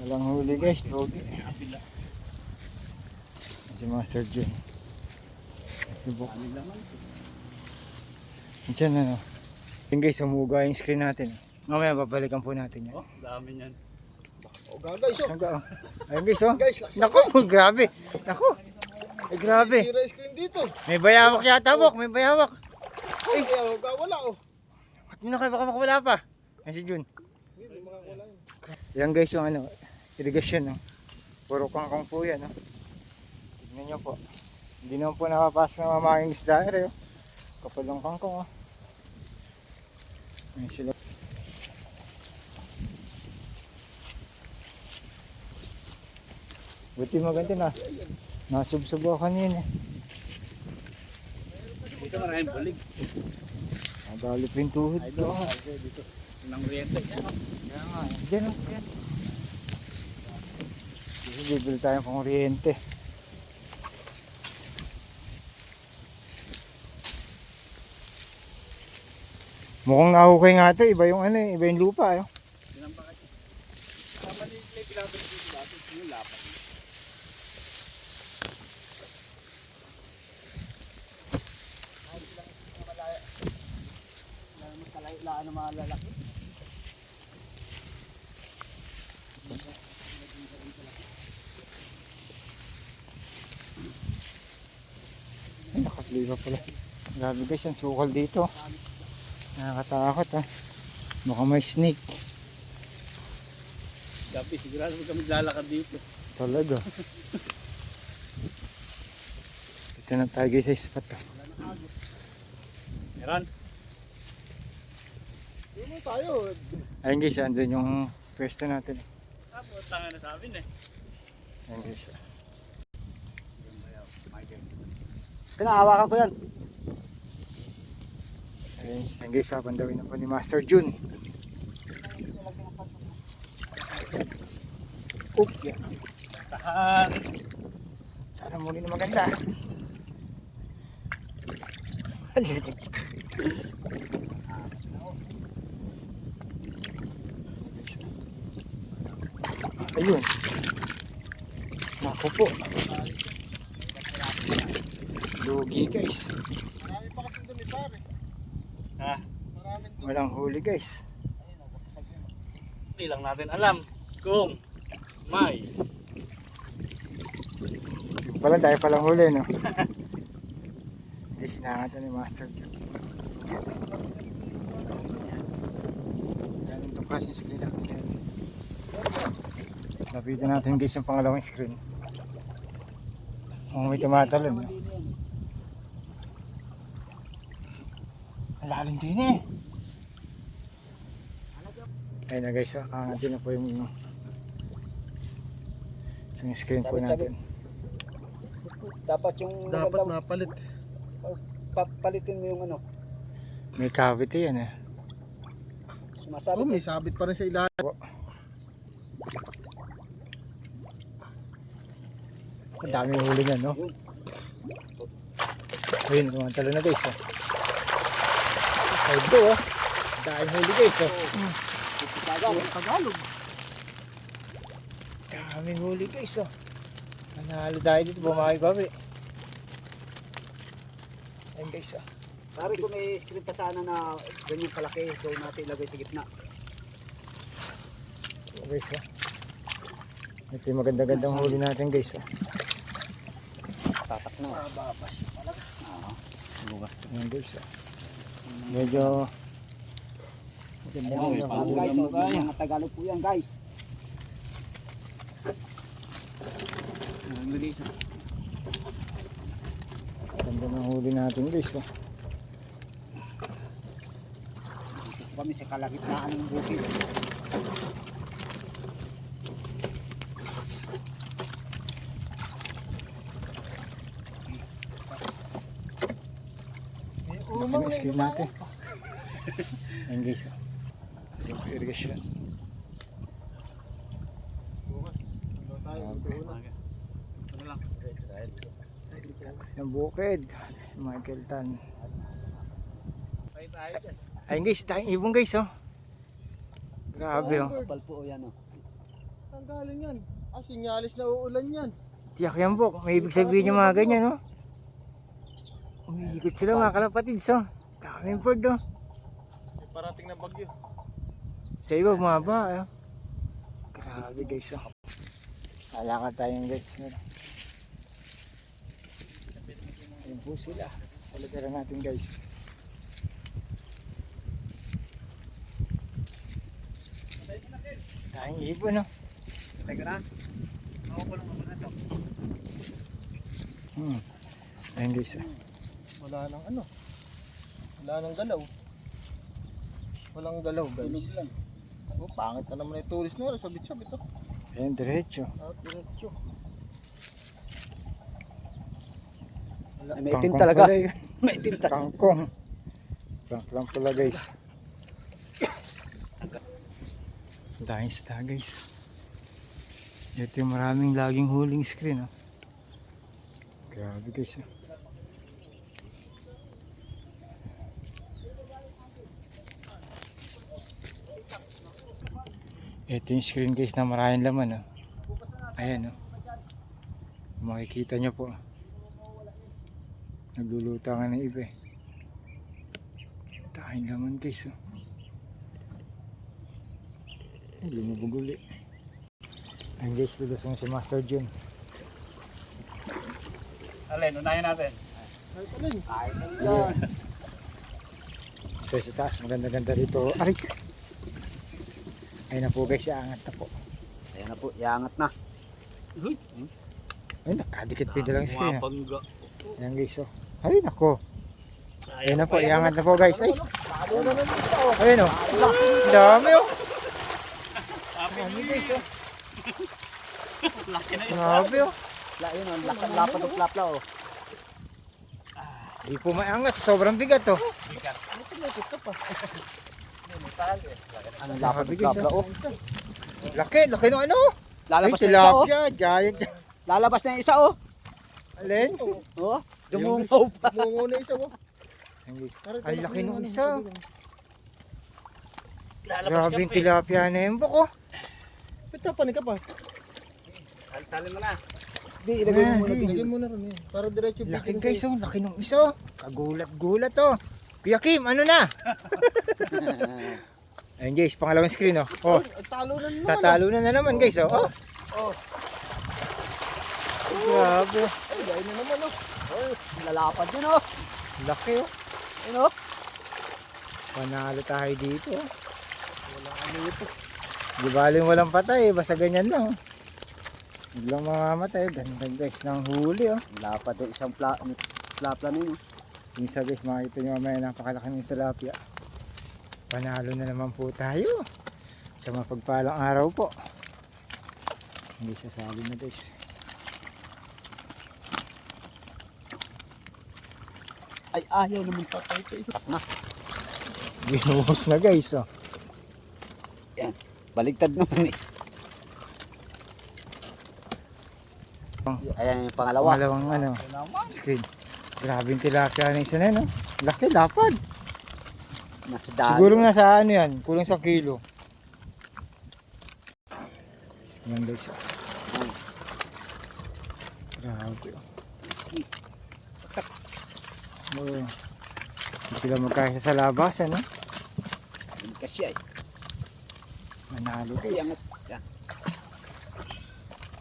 Walang huli guys, dogi. Si Master Jun. Subok. Diyan ano. Yung guys, umuga yung screen natin. Mamaya babalikan po natin yan. Oh, dami niyan. O guys, oh. Sangga oh. Ayun guys oh. Guys, Naku, grabe. Naku. Ay, grabe. sira screen dito. May bayawak yata, Bok. May bayawak. Ay, wala oh. At mo na kayo, baka makawala pa. Yan si Jun. Hindi makakawala yun. Yan guys yung ano, irigasyon. No? Puro kangkong po yan. No? Tignan nyo po. Hindi naman po nakapasok ng mamaking isda. Oh. Kapal ng kangkong. Oh. Ayan sila. Buti maganda na. Nasubsob ako kanina. Dito maraming bulig. Nadali pa yung tuhod Ito, ko. dito. Nang oriente. Kaya nga, dyan o. Bibili tayo pang oriente. Mukhang nahukay nga ito. Iba yung ano eh. Iba yung lupa. Eh. Yan ang bakit. Sama ni may pinabalik dito dati. Yung lapat. Laan ng mga lalaki. Ay, nakapliba pala. Grabe guys, ang sukal dito. Nakakatakot ha. Baka may snake. Dapat sigurado huwag kami lalakad dito. Talaga. Ito na tayo guys sa spot. Meron? Dito tayo. Ayun guys, andun yung pwesto natin. Tapos tanga na sa amin eh. Ayun guys. Pinahawakan ko yan. Ayun guys, bandawin na po ni Master Jun. Oop, yan. Tahan. Sana muli na maganda. Ayun. Naku po. Lugi guys. Marami pa kasing dumi pare. Ha? Maraming dumi. Walang huli guys. Hindi lang natin alam kung may. Wala tayo palang huli no. Hindi sinangatan ni Master Jun. Ganun itong klaseng screen natin. Lapitan natin guys yung pangalawang screen. Kung may tumatalon. No? Ang lalim din eh. Ayun na guys, kakangatin na po yung screen po natin. Dapat yung Dapat napalit. papalitin mo yung ano. May cavity yan eh. Oh, may sabit pa rin sa ilalim. Ang dami yung huli niyan, no? Ayun, tumatalo na guys, oh. Ay, do, oh. Ang daming huli guys, oh. Tagalog. Daming huli guys, oh. Nanalo dahil dito, bumaki-bawi. Ayun guys, oh. Sabi ko may screen pa sana na ganyan kalaki. Doon natin ilagay sa gitna. So, guys, oh. Ito yung maganda-gandang huli natin guys, oh. Tatak na. Babas. Bukas. Ayun guys, oh. Medyo Guys, mga Tagalog po yan guys. ganda ng huli natin guys, oh. Dito kami sa kalagitnaan ng bukid. Laki ng screen natin. Ayun guys, oh. Yung irrigation. Yung bukid. Michael Tan. Ayun guys, tayong ibon guys, oh. Grabe, oh. Kapal po yan oh. Saan galing yan? Sinyalis na uulan yan. Tiyak yan po. May ibig sabihin yung mga ganyan, no? Umiikot sila mga kalapatid, so. Daming bird, no? May parating na bagyo. Sa iba, bumaba, eh. Grabe, guys, oh. Lalakad tayo, guys. Ayun po sila. Talagaran natin, guys. Tayong ibon, no? Teka na. Makukulong ako na to. Ayun, guys, oh. Wala nang ano. Wala nang galaw. Walang galaw guys. Oh, pangit na naman yung tourist na. Sabit-sabit oh. Ayun, diretso. Diretso. Ay, may itim Kangkong talaga. pala, eh. May itim talaga. Kangkong. Frank lang pala, guys. Dahil isda, guys. Ito yung maraming laging huling screen, oh. Grabe, guys, oh. Ito yung screen, guys, na maraming laman, oh. Ayan, oh. Makikita nyo po. Naglulutangan ng iba, eh. Dahil laman, guys, oh. Ay, lumubog uli. Ayan, guys, lulusong si Master Jun. Alin, unahin natin. Ayan. Ito sa taas, maganda-ganda rito. Aray! Ayun na po, guys, iangat na po. Ayan na po, iangat na. Ayun, nakadikit pinto lang screen, oh. Ayan, guys, oh. Ay, nako. Ayun na po, iangat na po, guys. Ay! Ayun, oh. Ang dami, oh. Dami, guys, oh. Grabe, oh. Ayun o, lapad o plapla o. Di po maiangat, sobrang bigat, oh. Ano lapad o plapla o? Laki ng ano? Ay, Lalabas na isa o. tilapia, giant. Lalabas na yung isa o. Alin? O, dumungaw pa. Mungo na isa mo. Ay, laki nung isa. Grabe yung tilapia na yung buko. Pita panik ka pa. Salin mo na. Di, ilagay mo muna. Lagyan mo na rin yan. Para diretso Laki, guys, oh. Laki nung isa, oh. Kagulat-gulat, oh. Kuya Kim, ano na? Ayun, guys, pangalawang screen, oh. Oh, Talo na naman. tatalo na naman, guys, oh. Oh. Oh. Grabe. Ay, dahil na naman oh. Lalapad yun o. Laki, oh. Yun o. Panalo tayo dito, oh. Di baling walang patay, basta ganyan lang, oh. Biglang mamamatay. Ganda, guys, ng huli, oh. Lapad o isang plapla na yun. Yung isa, guys, makikita nyo mamaya napakalaki ng tilapia. Panalo na naman po tayo sa mapagpalang araw po. Hindi sasali na, guys. Ay, ayaw naman patay ito. Na, Binuhos na, guys, oh. yan. Baligtad naman eh. Ayan yung pangalawa. Pangalawang ano, screen. Grabe yung tilapia na isa na, no? Laki, lapad. Nasa daan. Siguro nasa ano yan, kulang sa kilo. Yan, guys, oh. Grabe, oh. Oh. Hindi sila magkasa sa labas, ano? Kasi ay. Manalo, guys. Iangat. Yan.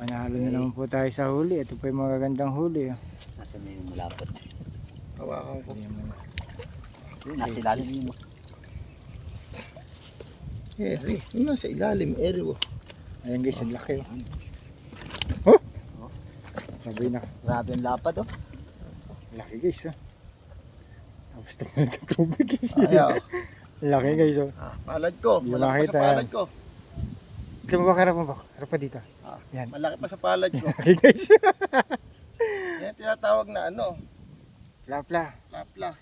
Panalo na naman po tayo sa huli. Ito po yung magagandang huli, oh. Nasa na yung malapad. Hawakan ko. Ayan mo na. Nasa ilalim mo. Eri. Yung nasa ilalim. Eri oh. Ayan, guys, ang laki, oh. Oh! Sabi na. Grabe ang lapad o. Laki, guys, oh. Tapos naman sa tubig, guys. Ayaw. Laki, guys, oh. Palad ko. Hindi Malaki pa makita sa yan. palad ko. Ito mo ba karap mo ba? Harap pa dito. Yan. Malaki pa sa palad ko. Laki, guys. Yan tinatawag na ano. Lapla. Lapla.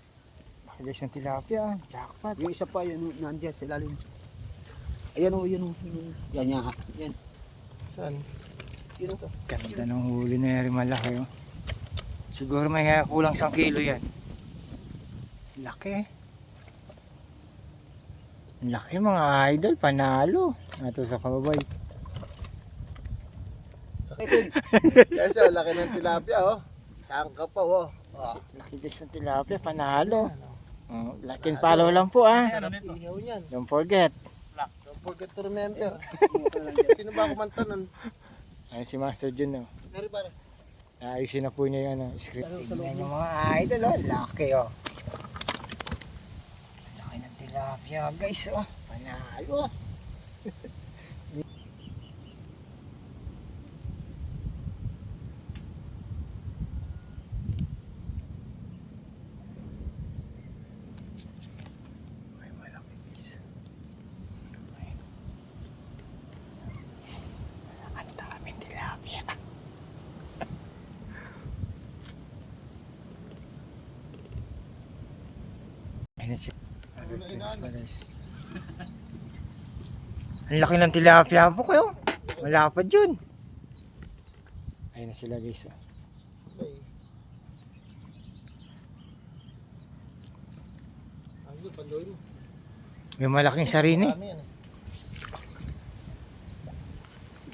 Laki, guys, ng tilapia. Jackpot. Yung isa pa, yun, nandiyan sa ilalim. Ayan o, yun o. Yan yan ha. Yan. Saan? Yun o. Ganda ng huli na yan, malaki, oh. Siguro may kulang 1 kilo yan. Laki. Laki, mga idol, panalo. Ito sa kababay. Guys, oh, laki ng tilapia, oh. Sangka pa, oh. Laki guys ng tilapia, panalo. Laking follow lang po ah. Ihaw niyan. Don't forget. Don't forget to remember. Sino ba kumanta nun? Ayun si Master Jun oh. Dari pare. Ayusin na po niya yung ano, script. Tignan yung mga idol oh, laki oh. Laki ng tilapia guys oh. Panalo. Ay, malaki guys. Ang daming tilapia. Ayun na siya. Guys. Ang laki ng tilapia po kayo. Malapad yun. Ayun na sila guys. Oh. Ayun, pandoy mo. May malaking sarini. Marami yan, eh.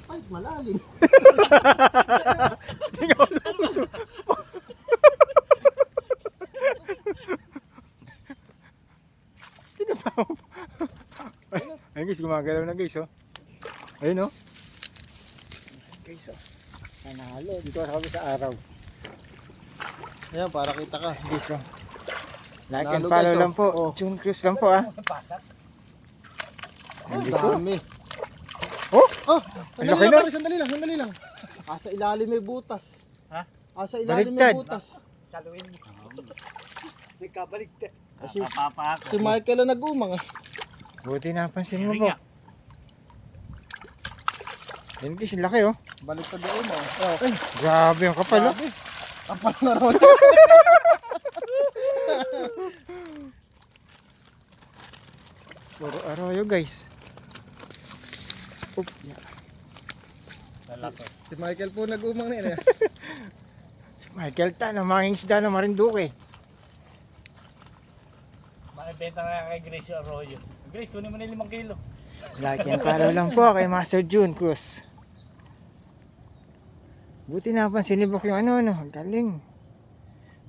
Ay, malalim. Ayun guys, gumagalaw na guys oh. Ayun oh. Guys oh. Panalo. Dito kami sa araw. Ayan, para kita ka. Guys oh. Like and Panalo, follow guys, lang po. oh. June Cruz lang po ah. Ang Ayun, guys, oh. dami. Oh! Oh, Ang sandali laki lang, na. pare, sandali lang. Asa ilalim may butas. Ha? Asa ilalim may Baliktad. butas. Saluin mo. May kabaligtad. Kasi Papa ako. si Michael ang nag-umang eh. Buti napansin mo po. Ayun guys, ang laki oh. Baliktad yung umang. Oh, eh, Grabe ang kapal oh. grabe. Kapal na ron. Puro arroyo guys. Oop. Yeah. Si Michael po nag-umang na yun eh. Michael ta, namanging isda na Marinduque. Makibenta nga kay Grace yung arroyo. Grace, kunin mo na 5 kilo. Like and follow lang po kay Master June Cruz. Buti napansin ni Bok yung ano, ang galing.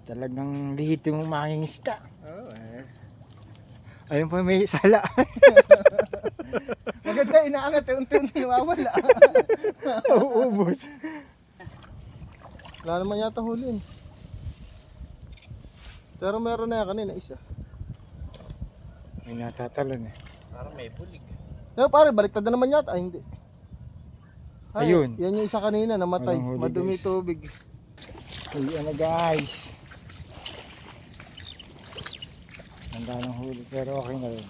Talagang lihito mong manging isda. Oo eh. Ayun po may sala. Maganda inaangat eh, unti-unti nawawala. Uubos. Wala naman yata hulin. Pero meron na yan kanina isa. May natatalon eh. Parang may bulig. Pero pare, baliktad na naman yata. Ay, hindi. Ay, Ayun. yan yung isa kanina, namatay. Walang huli, Madumi guys. tubig. Uy, ano guys. Handa ng huli pero okay na rin.